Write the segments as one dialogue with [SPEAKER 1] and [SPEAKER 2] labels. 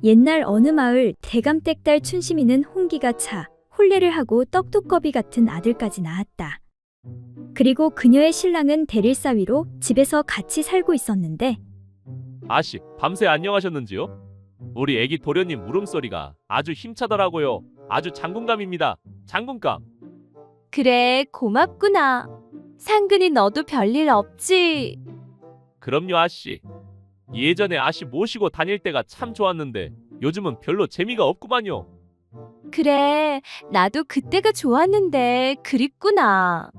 [SPEAKER 1] 옛날 어느 마을 대감댁딸 춘심이는 홍기가 차 혼례를 하고 떡두꺼비 같은 아들까지 낳았다. 그리고 그녀의 신랑은 대릴사위로 집에서 같이 살고 있었는데
[SPEAKER 2] 아씨, 밤새 안녕하셨는지요? 우리 애기 도련님 울음소리가 아주 힘차더라고요. 아주 장군감입니다. 장군감.
[SPEAKER 3] 그래, 고맙구나. 상근이 너도 별일 없지?
[SPEAKER 2] 그럼요, 아씨. 예전에 아씨 모시고 다닐 때가 참 좋았는데 요즘은 별로 재미가 없구만요.
[SPEAKER 3] 그래, 나도 그때가 좋았는데 그립구나.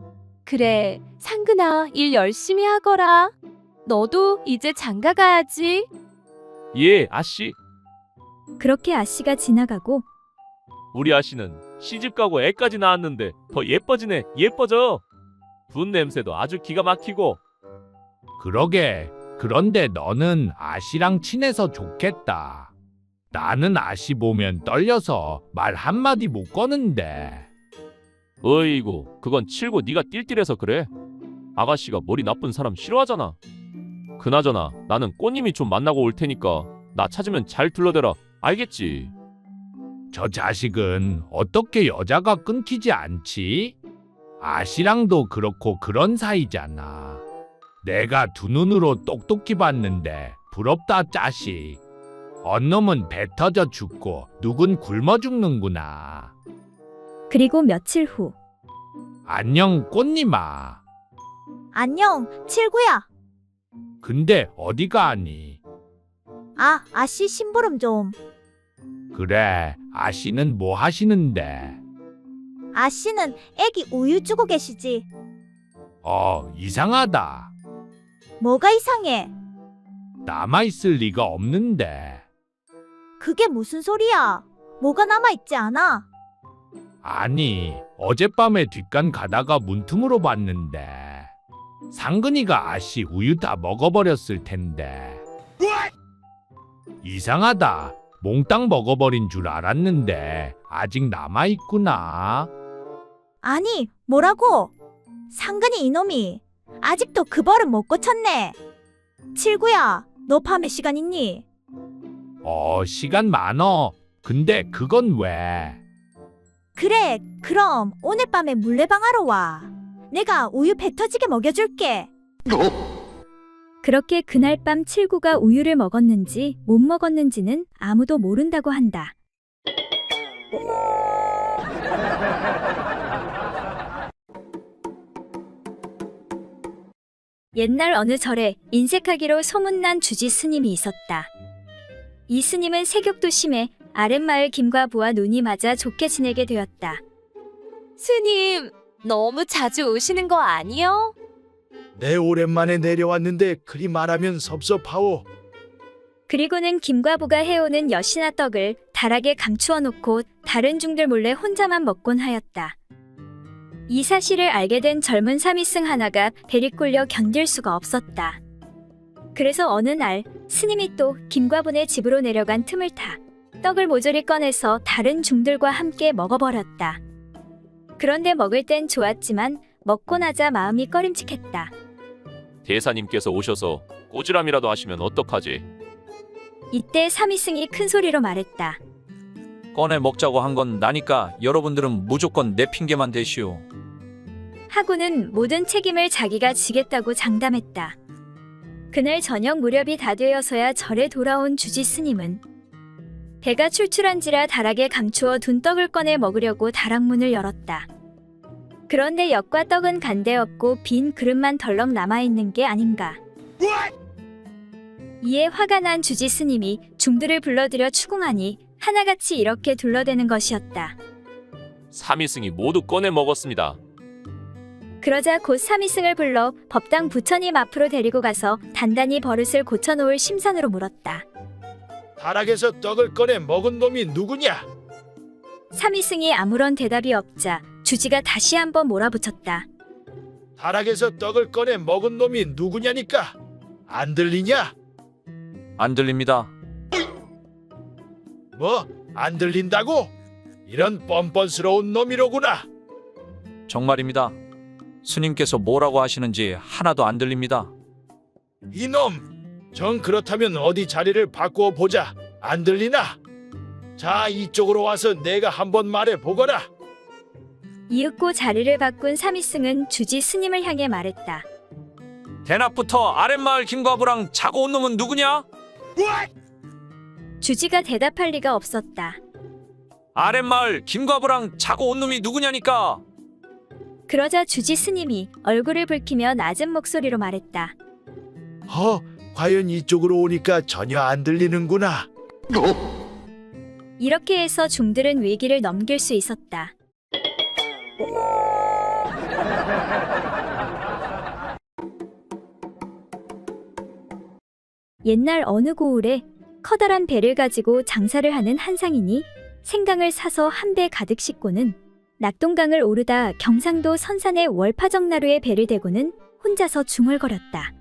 [SPEAKER 3] 그래, 상근아, 일 열심히 하거라. 너도 이제 장가 가야지.
[SPEAKER 2] 예, 아씨.
[SPEAKER 1] 그렇게 아씨가 지나가고
[SPEAKER 2] 우리 아씨는 시집 가고 애까지 낳았는데 더 예뻐지네. 예뻐져. 분 냄새도 아주 기가 막히고.
[SPEAKER 4] 그러게. 그런데 너는 아씨랑 친해서 좋겠다. 나는 아씨 보면 떨려서 말 한마디 못 거는데.
[SPEAKER 2] 어이구, 그건 칠고 네가 띨띨해서 그래. 아가씨가 머리 나쁜 사람 싫어하잖아. 그나저나 나는 꽃님이 좀 만나고 올 테니까 나 찾으면 잘 둘러대라. 알겠지?
[SPEAKER 4] 저 자식은 어떻게 여자가 끊기지 않지? 아씨랑도 그렇고 그런 사이잖아. 내가 두 눈으로 똑똑히 봤는데 부럽다 짜식. 언놈은 배 터져 죽고 누군 굶어 죽는구나.
[SPEAKER 1] 그리고 며칠 후
[SPEAKER 4] 안녕 꽃님아.
[SPEAKER 5] 안녕, 칠구야.
[SPEAKER 4] 근데 어디 가니?
[SPEAKER 5] 아씨 심부름 좀.
[SPEAKER 4] 그래, 아씨는 뭐 하시는데?
[SPEAKER 5] 아씨는 애기 우유 주고 계시지.
[SPEAKER 4] 이상하다.
[SPEAKER 5] 뭐가 이상해?
[SPEAKER 4] 남아있을 리가 없는데.
[SPEAKER 5] 그게 무슨 소리야? 뭐가 남아있지 않아?
[SPEAKER 4] 아니, 어젯밤에 뒷간 가다가 문틈으로 봤는데 상근이가 아씨 우유 다 먹어버렸을 텐데. 이상하다. 몽땅 먹어버린 줄 알았는데 아직 남아있구나.
[SPEAKER 5] 아니, 뭐라고? 상근이 이놈이 아직도 그 벌은 못 고쳤네. 칠구야, 너 밤에 시간 있니?
[SPEAKER 4] 시간 많어. 근데 그건 왜?
[SPEAKER 5] 그래, 그럼 오늘 밤에 물레방아로 와. 내가 우유 배 터지게 먹여줄게.
[SPEAKER 1] 그렇게 그날 밤 칠구가 우유를 먹었는지 못 먹었는지는 아무도 모른다고 한다. 옛날 어느 절에 인색하기로 소문난 주지 스님이 있었다. 이 스님은 세격도 심해 아랫마을 김과부와 눈이 맞아 좋게 지내게 되었다.
[SPEAKER 3] 스님, 너무 자주 오시는 거 아니요?
[SPEAKER 6] 내 오랜만에 내려왔는데 그리 말하면 섭섭하오.
[SPEAKER 1] 그리고는 김과부가 해오는 엿이나 떡을 다락에 감추어 놓고 다른 중들 몰래 혼자만 먹곤 하였다. 이 사실을 알게 된 젊은 사미승 하나가 배리 꼴려 견딜 수가 없었다. 그래서 어느 날 스님이 또 김과부네 집으로 내려간 틈을 타 떡을 모조리 꺼내서 다른 중들과 함께 먹어버렸다. 그런데 먹을 땐 좋았지만 먹고 나자 마음이 꺼림칙했다.
[SPEAKER 2] 대사님께서 오셔서 꼬지람이라도 하시면 어떡하지?
[SPEAKER 1] 이때 사미승이 큰 소리로 말했다.
[SPEAKER 7] 꺼내 먹자고 한 건 나니까 여러분들은 무조건 내 핑계만 대시오.
[SPEAKER 1] 하고는 모든 책임을 자기가 지겠다고 장담했다. 그날 저녁 무렵이 다 되어서야 절에 돌아온 주지 스님은 배가 출출한지라 다락에 감추어 둔 떡을 꺼내 먹으려고 다락문을 열었다. 그런데 엿과 떡은 간데없고 빈 그릇만 덜렁 남아있는 게 아닌가. 이에 화가 난 주지 스님이 중들을 불러들여 추궁하니 하나같이 이렇게 둘러대는 것이었다.
[SPEAKER 2] 사미승이 모두 꺼내 먹었습니다.
[SPEAKER 1] 그러자 곧 사미승을 불러 법당 부처님 앞으로 데리고 가서 단단히 버릇을 고쳐놓을 심산으로 물었다.
[SPEAKER 6] 다락에서 떡을 꺼내 먹은 놈이 누구냐?
[SPEAKER 1] 사미승이 아무런 대답이 없자 주지가 다시 한번 몰아붙였다.
[SPEAKER 6] 다락에서 떡을 꺼내 먹은 놈이 누구냐니까? 안 들리냐?
[SPEAKER 7] 안 들립니다.
[SPEAKER 6] 뭐? 안 들린다고? 이런 뻔뻔스러운 놈이로구나.
[SPEAKER 7] 정말입니다. 스님께서 뭐라고 하시는지 하나도 안 들립니다.
[SPEAKER 6] 이놈! 정 그렇다면 어디 자리를 바꾸어 보자. 안 들리나? 자, 이쪽으로 와서 내가 한번 말해 보거라.
[SPEAKER 1] 이윽고 자리를 바꾼 사미승은 주지 스님을 향해 말했다.
[SPEAKER 7] 대낮부터 아랫마을 김과부랑 자고 온 놈은 누구냐?
[SPEAKER 1] 주지가 대답할 리가 없었다.
[SPEAKER 7] 아랫마을 김과부랑 자고 온 놈이 누구냐니까.
[SPEAKER 1] 그러자 주지 스님이 얼굴을 붉히며 낮은 목소리로 말했다.
[SPEAKER 6] 과연 이쪽으로 오니까 전혀 안 들리는구나.
[SPEAKER 1] 이렇게 해서 중들은 위기를 넘길 수 있었다. 옛날 어느 고을에 커다란 배를 가지고 장사를 하는 한 상인이 생강을 사서 한 배 가득 싣고는 낙동강을 오르다 경상도 선산의 월파정나루에 배를 대고는 혼자서 중얼거렸다.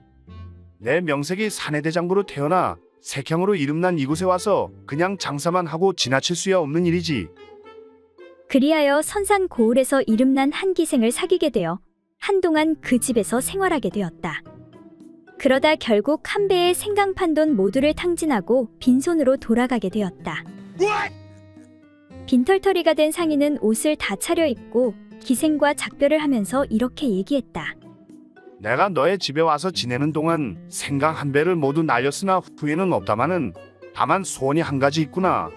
[SPEAKER 8] 내 명색이 사내대장부로 태어나 색형으로 이름난 이곳에 와서 그냥 장사만 하고 지나칠 수야 없는 일이지.
[SPEAKER 1] 그리하여 선산 고을에서 이름난 한 기생을 사귀게 되어 한동안 그 집에서 생활하게 되었다. 그러다 결국 한 배의 생강 판 돈 모두를 탕진하고 빈손으로 돌아가게 되었다. 빈털터리가 된 상인은 옷을 다 차려입고 기생과 작별을 하면서 이렇게 얘기했다.
[SPEAKER 8] 내가 너의 집에 와서 지내는 동안 생강 한 배를 모두 날렸으나 후회는 없다마는 다만 소원이 한 가지 있구나.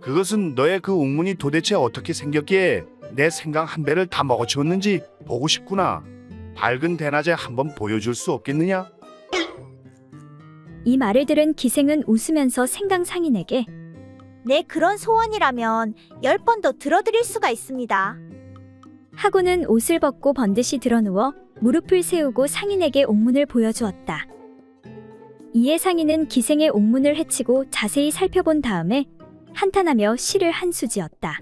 [SPEAKER 8] 그것은 너의 그 옥문이 도대체 어떻게 생겼기에 내 생강 한 배를 다 먹어치웠는지 보고 싶구나. 밝은 대낮에 한번 보여줄 수 없겠느냐?
[SPEAKER 1] 이 말을 들은 기생은 웃으면서 생강 상인에게
[SPEAKER 5] 내 그런 소원이라면 10번도 들어드릴 수가 있습니다.
[SPEAKER 1] 하고는 옷을 벗고 번듯이 드러누워 무릎을 세우고 상인에게 옥문을 보여주었다. 이에 상인은 기생의 옥문을 헤치고 자세히 살펴본 다음에 한탄하며 시를 한 수지었다.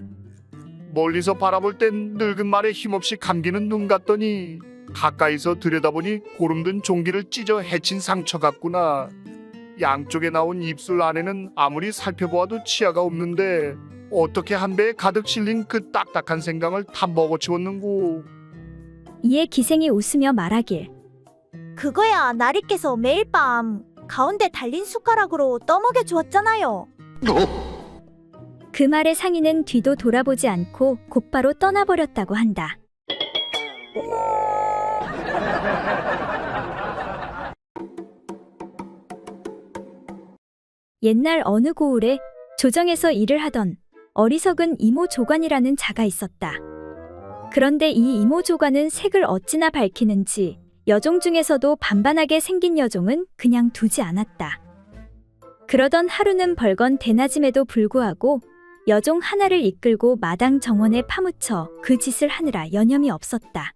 [SPEAKER 8] 멀리서 바라볼 땐 늙은 말에 힘없이 감기는 눈 같더니 가까이서 들여다보니 고름든 종기를 찢어 헤친 상처 같구나. 양쪽에 나온 입술 안에는 아무리 살펴보아도 치아가 없는데 어떻게 한 배에 가득 실린 그 딱딱한 생강을 다 먹어치웠는고.
[SPEAKER 1] 이에 기생이 웃으며 말하길
[SPEAKER 5] 그거야 나리께서 매일 밤 가운데 달린 숟가락으로 떠먹여 주었잖아요.
[SPEAKER 1] 그 말에 상인은 뒤도 돌아보지 않고 곧바로 떠나버렸다고 한다. 옛날 어느 고을에 조정에서 일을 하던 어리석은 이모 조관이라는 자가 있었다. 그런데 이 이모 조관은 색을 어찌나 밝히는지 여종 중에서도 반반하게 생긴 여종은 그냥 두지 않았다. 그러던 하루는 벌건 대낮임에도 불구하고 여종 하나를 이끌고 마당 정원에 파묻혀 그 짓을 하느라 여념이 없었다.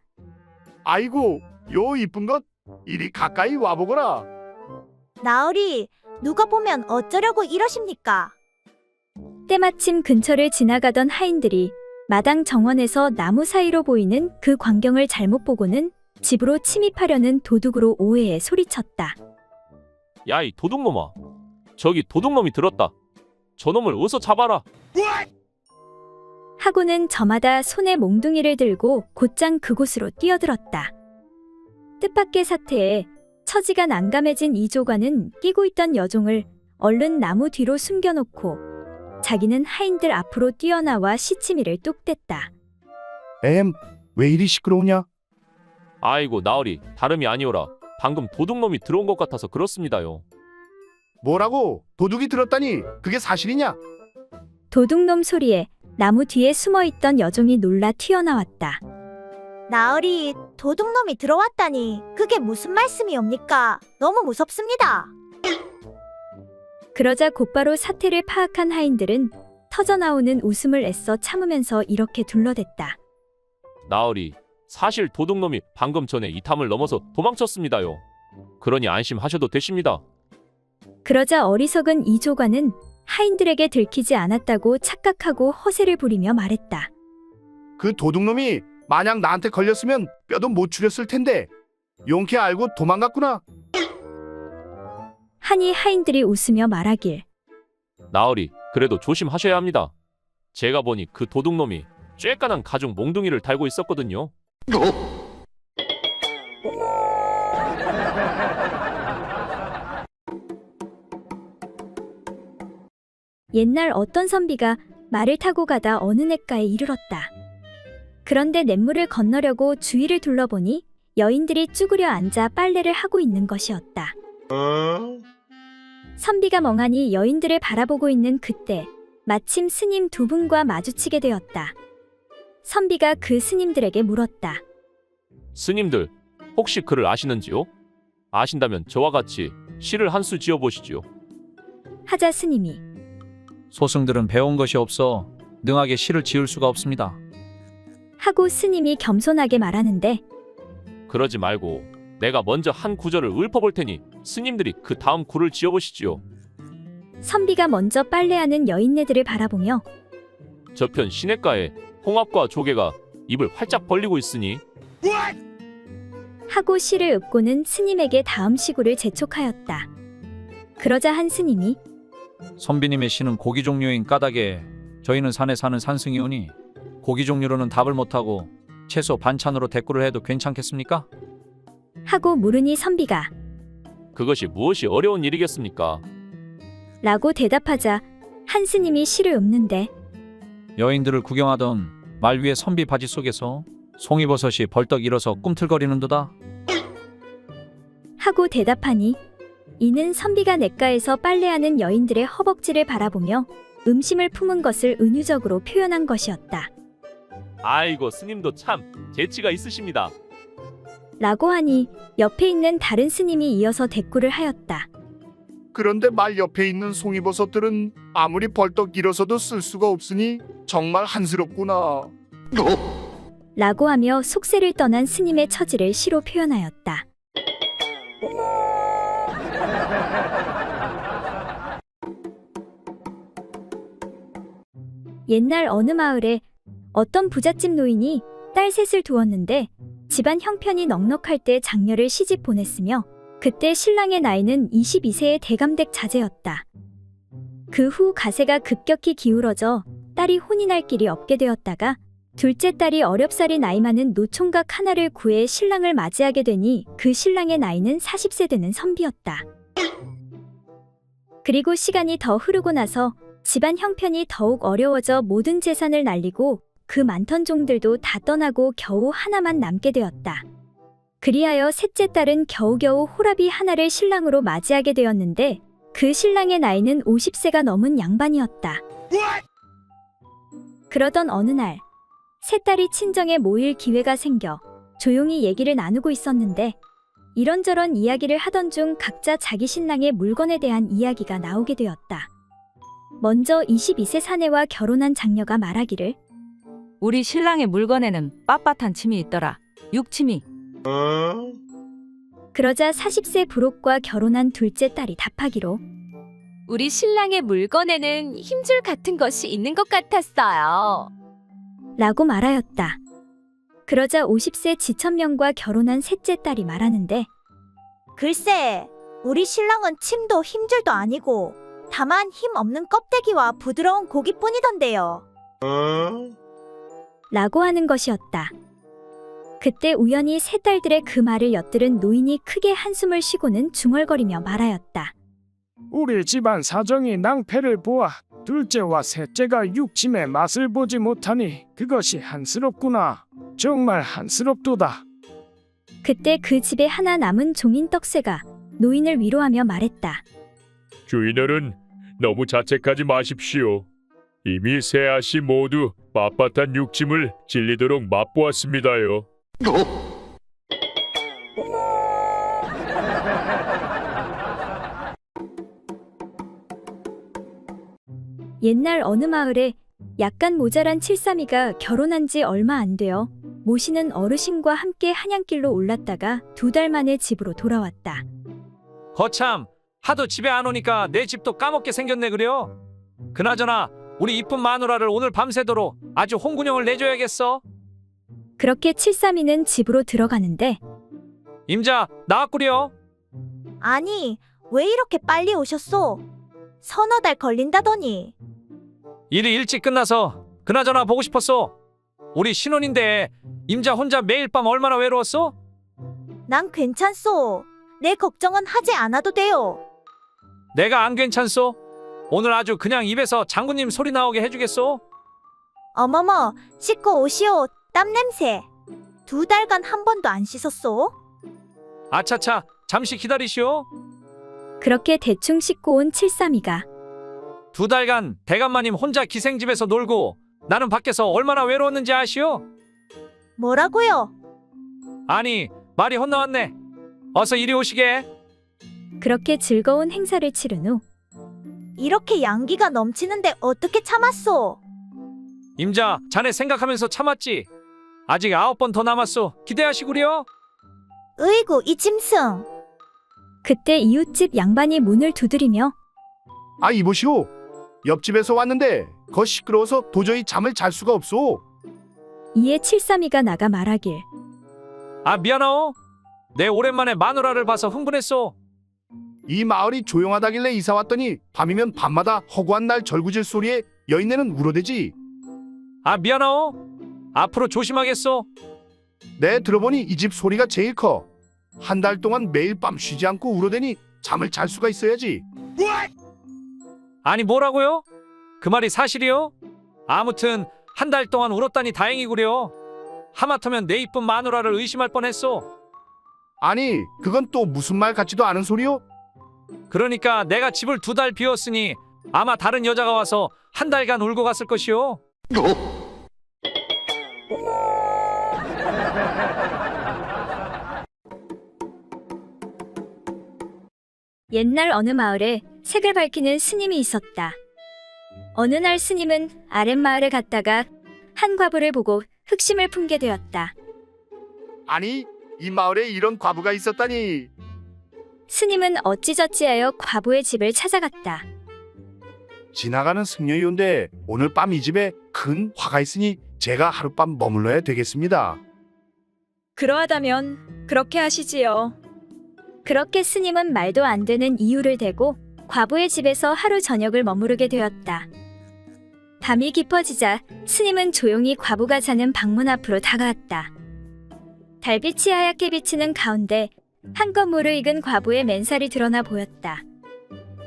[SPEAKER 8] 아이고, 요 이쁜 것 이리 가까이 와보거라.
[SPEAKER 5] 나으리 누가 보면 어쩌려고 이러십니까?
[SPEAKER 1] 때마침 근처를 지나가던 하인들이 마당 정원에서 나무 사이로 보이는 그 광경을 잘못 보고는 집으로 침입하려는 도둑으로 오해해 소리쳤다.
[SPEAKER 2] 야, 이 도둑놈아. 저기 도둑놈이 들었다. 저놈을 어서 잡아라.
[SPEAKER 1] 하고는 저마다 손에 몽둥이를 들고 곧장 그곳으로 뛰어들었다. 뜻밖의 사태에 처지가 난감해진 이조관은 끼고 있던 여종을 얼른 나무 뒤로 숨겨놓고 자기는 하인들 앞으로 뛰어나와 시치미를 뚝 뗐다.
[SPEAKER 8] 왜 이리 시끄러우냐?
[SPEAKER 2] 아이고 나으리, 다름이 아니오라. 방금 도둑놈이 들어온 것 같아서 그렇습니다요.
[SPEAKER 8] 뭐라고? 도둑이 들었다니 그게 사실이냐?
[SPEAKER 1] 도둑놈 소리에 나무 뒤에 숨어있던 여종이 놀라 튀어나왔다.
[SPEAKER 5] 나으리 도둑놈이 들어왔다니 그게 무슨 말씀이옵니까? 너무 무섭습니다.
[SPEAKER 1] 그러자 곧바로 사태를 파악한 하인들은 터져나오는 웃음을 애써 참으면서 이렇게 둘러댔다.
[SPEAKER 2] 나으리, 사실 도둑놈이 방금 전에 이 탐을 넘어서 도망쳤습니다요. 그러니 안심하셔도 되십니다.
[SPEAKER 1] 그러자 어리석은 이조관은 하인들에게 들키지 않았다고 착각하고 허세를 부리며 말했다.
[SPEAKER 8] 그 도둑놈이 만약 나한테 걸렸으면 뼈도 못 추렸을 텐데 용케 알고 도망갔구나.
[SPEAKER 1] 하니 하인들이 웃으며 말하길
[SPEAKER 2] 나으리, 그래도 조심하셔야 합니다. 제가 보니 그 도둑놈이 쬐깐한 가죽 몽둥이를 달고 있었거든요.
[SPEAKER 1] 옛날 어떤 선비가 말을 타고 가다 어느 냇가에 이르렀다. 그런데 냇물을 건너려고 주위를 둘러보니 여인들이 쭈그려 앉아 빨래를 하고 있는 것이었다. 선비가 멍하니 여인들을 바라보고 있는 그때 마침 스님 두 분과 마주치게 되었다. 선비가 그 스님들에게 물었다.
[SPEAKER 2] 스님들, 혹시 글을 아시는지요? 아신다면 저와 같이 시를 한 수 지어보시지요.
[SPEAKER 1] 하자 스님이
[SPEAKER 7] 소승들은 배운 것이 없어 능하게 시를 지을 수가 없습니다.
[SPEAKER 1] 하고 스님이 겸손하게 말하는데
[SPEAKER 2] 그러지 말고 내가 먼저 한 구절을 읊어볼 테니 스님들이 그 다음 구를 지어보시지요.
[SPEAKER 1] 선비가 먼저 빨래하는 여인네들을 바라보며
[SPEAKER 2] 저편 시냇가에 홍합과 조개가 입을 활짝 벌리고 있으니
[SPEAKER 1] 하고 시를 읊고는 스님에게 다음 시구를 재촉하였다. 그러자 한 스님이
[SPEAKER 7] 선비님의 시는 고기 종류인 까닭에 저희는 산에 사는 산승이오니 고기 종류로는 답을 못하고 채소 반찬으로 대꾸를 해도 괜찮겠습니까?
[SPEAKER 1] 하고 물으니 선비가
[SPEAKER 2] 그것이 무엇이 어려운 일이겠습니까?
[SPEAKER 1] 라고 대답하자 한 스님이 시를 읊는데
[SPEAKER 7] 여인들을 구경하던 말 위에 선비 바지 속에서 송이버섯이 벌떡 일어서 꿈틀거리는도다.
[SPEAKER 1] 하고 대답하니 이는 선비가 냇가에서 빨래하는 여인들의 허벅지를 바라보며 음심을 품은 것을 은유적으로 표현한 것이었다.
[SPEAKER 2] 아이고 스님도 참 재치가 있으십니다.
[SPEAKER 1] 라고 하니 옆에 있는 다른 스님이 이어서 대꾸를 하였다.
[SPEAKER 8] 그런데 말 옆에 있는 송이버섯들은 아무리 벌떡 일어서도 쓸 수가 없으니 정말 한스럽구나.
[SPEAKER 1] 라고 하며 속세를 떠난 스님의 처지를 시로 표현하였다. 옛날 어느 마을에 어떤 부잣집 노인이 딸 셋을 두었는데 집안 형편이 넉넉할 때 장녀를 시집 보냈으며 그때 신랑의 나이는 22세의 대감댁 자제였다. 그 후 가세가 급격히 기울어져 딸이 혼인할 길이 없게 되었다가 둘째 딸이 어렵사리 나이 많은 노총각 하나를 구해 신랑을 맞이하게 되니 그 신랑의 나이는 40세 되는 선비였다. 그리고 시간이 더 흐르고 나서 집안 형편이 더욱 어려워져 모든 재산을 날리고 그 많던 종들도 다 떠나고 겨우 하나만 남게 되었다. 그리하여 셋째 딸은 겨우겨우 호라비 하나를 신랑으로 맞이하게 되었는데 그 신랑의 나이는 50세가 넘은 양반이었다. 그러던 어느 날 세 딸이 친정에 모일 기회가 생겨 조용히 얘기를 나누고 있었는데 이런저런 이야기를 하던 중 각자 자기 신랑의 물건에 대한 이야기가 나오게 되었다. 먼저 22세 사내와 결혼한 장녀가 말하기를
[SPEAKER 9] 우리 신랑의 물건에는 빳빳한 침이 있더라. 육침이.
[SPEAKER 1] 그러자 40세 부록과 결혼한 둘째 딸이 답하기로
[SPEAKER 3] 우리 신랑의 물건에는 힘줄 같은 것이 있는 것 같았어요.
[SPEAKER 1] 라고 말하였다. 그러자 50세 지천명과 결혼한 셋째 딸이 말하는데
[SPEAKER 5] 글쎄, 우리 신랑은 침도 힘줄도 아니고 다만 힘 없는 껍데기와 부드러운 고기뿐이던데요.
[SPEAKER 1] 라고 하는 것이었다. 그때 우연히 세 딸들의 그 말을 엿들은 노인이 크게 한숨을 쉬고는 중얼거리며 말하였다.
[SPEAKER 10] 우리 집안 사정이 낭패를 보아 둘째와 셋째가 육침의 맛을 보지 못하니 그것이 한스럽구나. 정말 한스럽도다.
[SPEAKER 1] 그때 그 집에 하나 남은 종인 떡새가 노인을 위로하며 말했다.
[SPEAKER 11] 주인어른, 너무 자책하지 마십시오. 이미 세 아씨 모두 빳빳한 육침을 질리도록 맛보았습니다요.
[SPEAKER 1] 옛날 어느 마을에 약간 모자란 칠삼이가 결혼한 지 얼마 안 되어 모시는 어르신과 함께 한양길로 올랐다가 2달 만에 집으로 돌아왔다.
[SPEAKER 7] 거참, 하도 집에 안 오니까 내 집도 까먹게 생겼네 그래요. 그나저나 우리 이쁜 마누라를 오늘 밤새도록 아주 홍군형을 내줘야겠어.
[SPEAKER 1] 그렇게 칠삼이는 집으로 들어가는데
[SPEAKER 7] 임자, 나왔구려.
[SPEAKER 5] 아니, 왜 이렇게 빨리 오셨소? 서너 달 걸린다더니.
[SPEAKER 7] 일이 일찍 끝나서 그나저나 보고 싶었어. 우리 신혼인데 임자 혼자 매일 밤 얼마나 외로웠어?
[SPEAKER 5] 난 괜찮소. 내 걱정은 하지 않아도 돼요.
[SPEAKER 7] 내가 안 괜찮소? 오늘 아주 그냥 입에서 장군님 소리 나오게 해주겠소?
[SPEAKER 5] 어머머, 씻고 오시오. 땀 냄새. 2달간 한 번도 안 씻었소?
[SPEAKER 7] 아차차, 잠시 기다리시오.
[SPEAKER 1] 그렇게 대충 씻고 온 칠삼이가
[SPEAKER 7] 2달간 대감마님 혼자 기생집에서 놀고 나는 밖에서 얼마나 외로웠는지 아시오?
[SPEAKER 5] 뭐라고요?
[SPEAKER 7] 아니, 말이 헛나왔네. 어서 이리 오시게.
[SPEAKER 1] 그렇게 즐거운 행사를 치른 후
[SPEAKER 5] 이렇게 양기가 넘치는데 어떻게 참았소?
[SPEAKER 7] 임자, 자네 생각하면서 참았지. 아직 9번 더 남았소. 기대하시구려.
[SPEAKER 5] 으이구, 이 짐승.
[SPEAKER 1] 그때 이웃집 양반이 문을 두드리며
[SPEAKER 8] 아, 이보시오. 옆집에서 왔는데 거 시끄러워서 도저히 잠을 잘 수가 없소.
[SPEAKER 1] 이에 칠삼이가 나가 말하길
[SPEAKER 7] 아, 미안하오. 내 오랜만에 마누라를 봐서 흥분했소.
[SPEAKER 8] 이 마을이 조용하다길래 이사 왔더니 밤이면 밤마다 허구한 날 절구질 소리에 여인네는 울어대지.
[SPEAKER 7] 아, 미안하오. 앞으로 조심하겠소.
[SPEAKER 8] 네, 들어보니 이 집 소리가 제일 커. 한 달 동안 매일 밤 쉬지 않고 울어대니 잠을 잘 수가 있어야지.
[SPEAKER 7] 아니, 뭐라고요? 그 말이 사실이요? 아무튼 한 달 동안 울었다니 다행이구려. 하마터면 내 이쁜 마누라를 의심할 뻔했소.
[SPEAKER 8] 아니, 그건 또 무슨 말 같지도 않은 소리요?
[SPEAKER 7] 그러니까 내가 집을 2달 비웠으니 아마 다른 여자가 와서 한 달간 울고 갔을 것이오.
[SPEAKER 1] 옛날 어느 마을에 색을 밝히는 스님이 있었다. 어느 날 스님은 아랫마을에 갔다가 한 과부를 보고 흑심을 품게 되었다.
[SPEAKER 8] 아니, 이 마을에 이런 과부가 있었다니.
[SPEAKER 1] 스님은 어찌저찌하여 과부의 집을 찾아갔다.
[SPEAKER 8] 지나가는 승려이온데 오늘 밤 이 집에 큰 화가 있으니 제가 하룻밤 머물러야 되겠습니다.
[SPEAKER 1] 그러하다면 그렇게 하시지요. 그렇게 스님은 말도 안 되는 이유를 대고 과부의 집에서 하루 저녁을 머무르게 되었다. 밤이 깊어지자 스님은 조용히 과부가 자는 방문 앞으로 다가왔다. 달빛이 하얗게 비치는 가운데 한껏 익은 과부의 맨살이 드러나 보였다.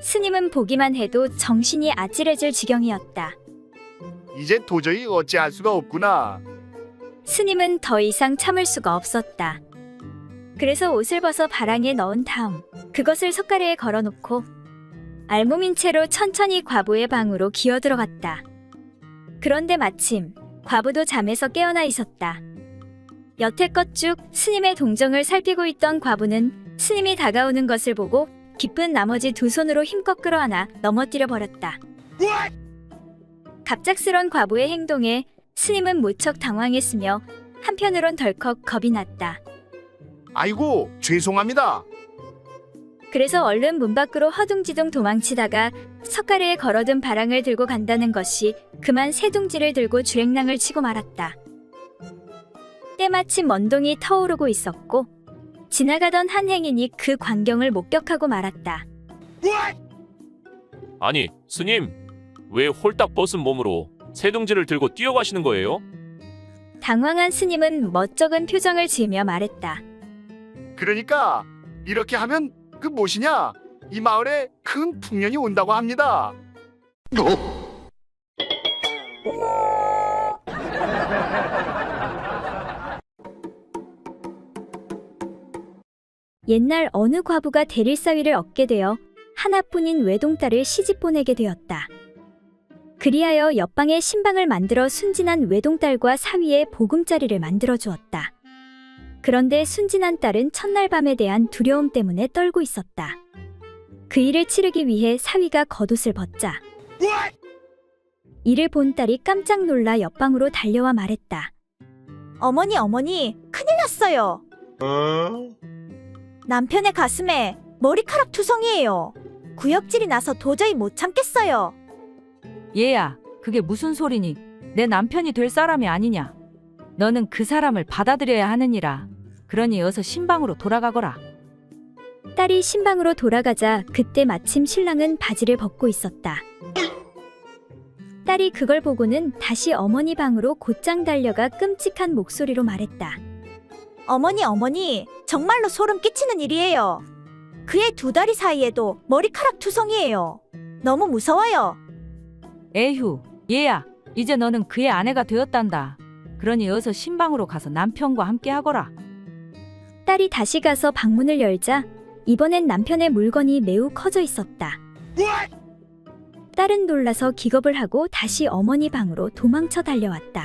[SPEAKER 1] 스님은 보기만 해도 정신이 아찔해질 지경이었다.
[SPEAKER 8] 이제 도저히 어찌할 수가 없구나.
[SPEAKER 1] 스님은 더 이상 참을 수가 없었다. 그래서 옷을 벗어 바랑에 넣은 다음 그것을 석가래에 걸어놓고 알몸인 채로 천천히 과부의 방으로 기어들어갔다. 그런데 마침 과부도 잠에서 깨어나 있었다. 여태껏 쭉 스님의 동정을 살피고 있던 과부는 스님이 다가오는 것을 보고 기쁜 나머지 2손으로 힘껏 끌어안아 넘어뜨려 버렸다. 갑작스런 과부의 행동에 스님은 무척 당황했으며 한편으론 덜컥 겁이 났다.
[SPEAKER 8] 아이고, 죄송합니다.
[SPEAKER 1] 그래서 얼른 문 밖으로 허둥지둥 도망치다가 석가래에 걸어둔 바랑을 들고 간다는 것이 그만 새 둥지를 들고 주랭랑을 치고 말았다. 때마침 먼동이 터오르고 있었고 지나가던 한 행인이 그 광경을 목격하고 말았다.
[SPEAKER 2] 아니, 스님, 왜 홀딱 벗은 몸으로 새둥지를 들고 뛰어가시는 거예요?
[SPEAKER 1] 당황한 스님은 멋쩍은 표정을 지으며 말했다.
[SPEAKER 8] 그러니까 이렇게 하면 그 무엇이냐? 이 마을에 큰 풍년이 온다고 합니다.
[SPEAKER 1] 옛날 어느 과부가 대릴사위를 얻게 되어 하나뿐인 외동딸을 시집 보내게 되었다. 그리하여 옆방에 신방을 만들어 순진한 외동딸과 사위의 보금자리를 만들어 주었다. 그런데 순진한 딸은 첫날 밤에 대한 두려움 때문에 떨고 있었다. 그 일을 치르기 위해 사위가 겉옷을 벗자 이를 본 딸이 깜짝 놀라 옆방으로 달려와 말했다.
[SPEAKER 5] 어머니, 어머니, 큰일 났어요. 남편의 가슴에 머리카락 투성이에요. 구역질이 나서 도저히 못 참겠어요.
[SPEAKER 9] 얘야, 그게 무슨 소리니? 내 남편이 될 사람이 아니냐? 너는 그 사람을 받아들여야 하느니라. 그러니 어서 신방으로 돌아가거라.
[SPEAKER 1] 딸이 신방으로 돌아가자 그때 마침 신랑은 바지를 벗고 있었다. 딸이 그걸 보고는 다시 어머니 방으로 곧장 달려가 끔찍한 목소리로 말했다.
[SPEAKER 5] 어머니, 어머니, 정말로 소름 끼치는 일이에요. 그의 2다리 사이에도 머리카락 투성이에요. 너무 무서워요.
[SPEAKER 9] 에휴, 얘야, 이제 너는 그의 아내가 되었단다. 그러니 어서 신방으로 가서 남편과 함께 하거라.
[SPEAKER 1] 딸이 다시 가서 방문을 열자 이번엔 남편의 물건이 매우 커져 있었다. 딸은 놀라서 기겁을 하고 다시 어머니 방으로 도망쳐 달려왔다.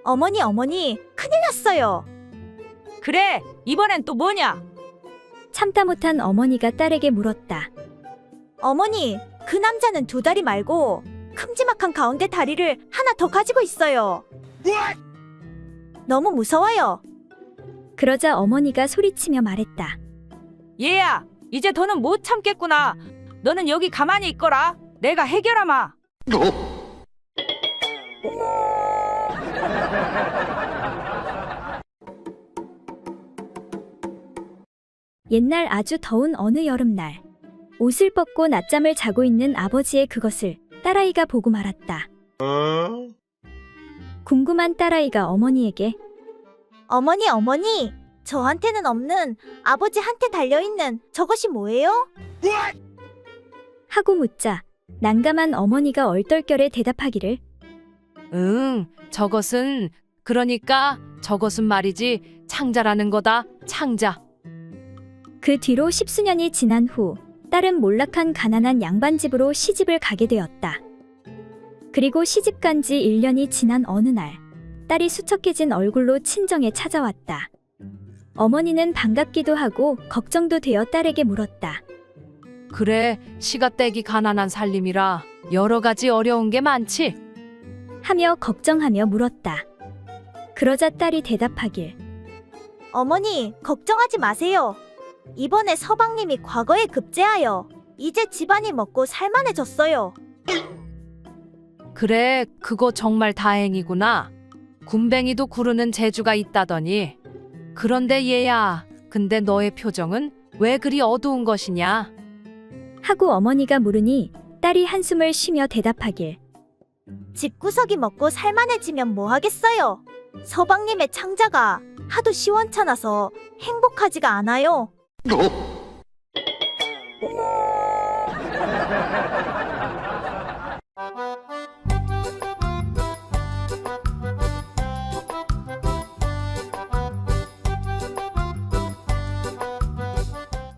[SPEAKER 5] 어머니, 어머니, 큰일 났어요.
[SPEAKER 9] 그래, 이번엔 또 뭐냐?
[SPEAKER 1] 참다 못한 어머니가 딸에게 물었다.
[SPEAKER 5] 어머니, 그 남자는 두 다리 말고 큼지막한 가운데 다리를 하나 더 가지고 있어요. 너무 무서워요.
[SPEAKER 1] 그러자 어머니가 소리치며 말했다.
[SPEAKER 9] 얘야, 이제 더는 못 참겠구나. 너는 여기 가만히 있거라. 내가 해결하마.
[SPEAKER 1] 옛날 아주 더운 어느 여름날, 옷을 벗고 낮잠을 자고 있는 아버지의 그것을 딸아이가 보고 말았다. 궁금한 딸아이가 어머니에게
[SPEAKER 5] 어머니, 어머니, 저한테는 없는 아버지한테 달려있는 저것이 뭐예요?
[SPEAKER 1] 하고 묻자 난감한 어머니가 얼떨결에 대답하기를
[SPEAKER 3] 저것은 그러니까 저것은 말이지 창자라는 거다. 창자.
[SPEAKER 1] 그 뒤로 10수년이 지난 후 딸은 몰락한 가난한 양반집으로 시집을 가게 되었다. 그리고 시집간 지 1년이 지난 어느 날 딸이 수척해진 얼굴로 친정에 찾아왔다. 어머니는 반갑기도 하고 걱정도 되어 딸에게 물었다.
[SPEAKER 3] 그래, 시가떼기 가난한 살림이라 여러 가지 어려운 게 많지.
[SPEAKER 1] 하며 걱정하며 물었다. 그러자 딸이 대답하길
[SPEAKER 5] 어머니, 걱정하지 마세요. 이번에 서방님이 과거에 급제하여 이제 집안이 먹고 살만해졌어요.
[SPEAKER 3] 그래, 그거 정말 다행이구나. 군뱅이도 구르는 재주가 있다더니. 그런데 얘야, 근데 너의 표정은 왜 그리 어두운 것이냐?
[SPEAKER 1] 하고 어머니가 물으니 딸이 한숨을 쉬며 대답하길
[SPEAKER 5] 집구석이 먹고 살만해지면 뭐 하겠어요? 서방님의 창자가 하도 시원찮아서 행복하지가 않아요.